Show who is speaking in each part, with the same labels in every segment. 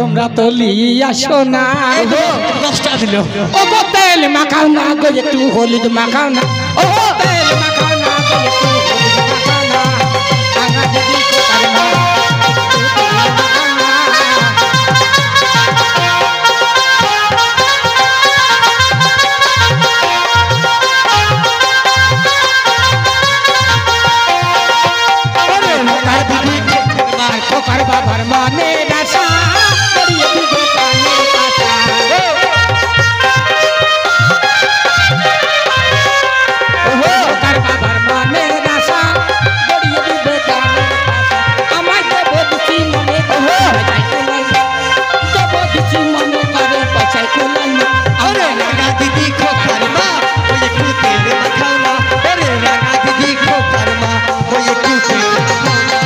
Speaker 1: তোমরা তো লিয়া সোনা
Speaker 2: দশটা দিল
Speaker 1: ও গো তেল মাখাও না গো একটু হলুদ মাখাও না ও গো তেল মাখাও না গো একটু হলুদ মাখাও না রাঙা দিদি কোথার মা বাবার মানে রাসা করিয়ে দিবে কানের পাতা কার বাবার মানে রাসা করিয়ে দিবে কানের পাতা আমায় দেব দিছি মনে করে পচাই কোলাই দেব দিছি মনে করে পচাই কোলাই
Speaker 2: আরে রাঙা দিদি খোকার মা ওই একটু তেল মাখাও না আরে রাঙা দিদি খোকার মা ওই একটু তেল মাখাও না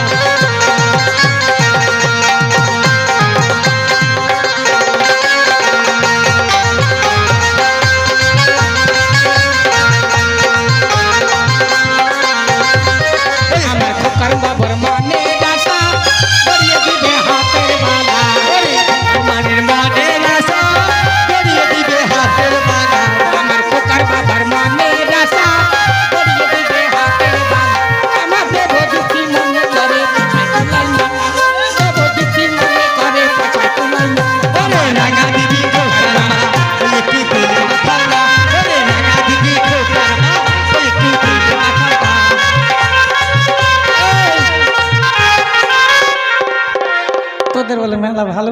Speaker 1: তোদের বলে মেলা ভালো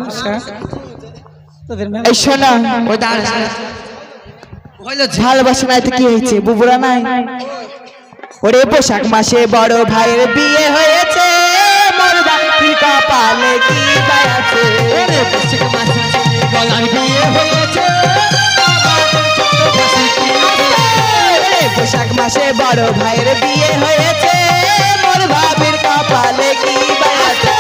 Speaker 1: তোদের মেলা
Speaker 3: এই শোনা
Speaker 2: ওই দাঁড়া হইলো
Speaker 3: ভালোবাসা নাই তো কি হয়েছে বুবুরা নাই ওরে বৈশাখ মাসে বড় ভাইয়ের বিয়ে হয়েছে মোর বাড়ির কপালে কি আছে
Speaker 2: ওরে বৈশাখ মাসে গলার বিয়ে হয়েছে
Speaker 3: বৈশাখ মাসে বড় ভাইয়ের বিয়ে হয়েছে মোর ভাবির কপালে কি আছে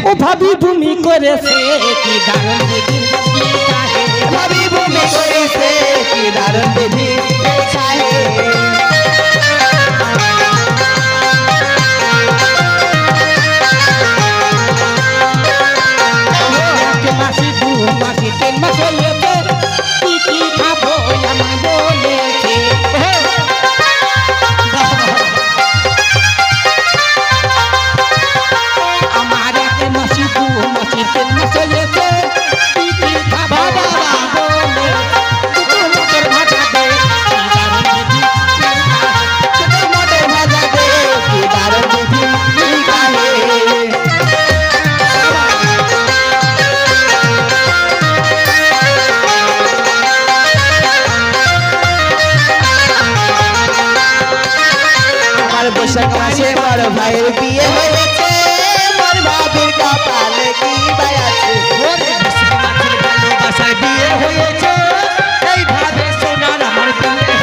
Speaker 1: ও ভাবি ভূমি করেছে কি দারুণ বিধি কি কাহে
Speaker 3: ভাবি ভূমি করেছে কি দারুণ বিধি চাহে
Speaker 1: মাসি দু মাসি তিন মাস হয়েছে কি কি খাবো আমার বলেছে আমার এক মাসি দু মাসি তিন মাস হয়েছে কি কি খাবো বলে মোটর ভাজা দে
Speaker 3: মোটর ভাজা দে কি দারুণ বিধি চাহে বৈশাখ মাসে বড় ভাইয়ের বিয়ে হয়েছে মোর ভাবির কপালে কি আছে
Speaker 2: ওরে বৈশাখ মাসের ভালোবাসার বিয়ে হয়েছে এই ভাবে সোনার আমার বিয়ে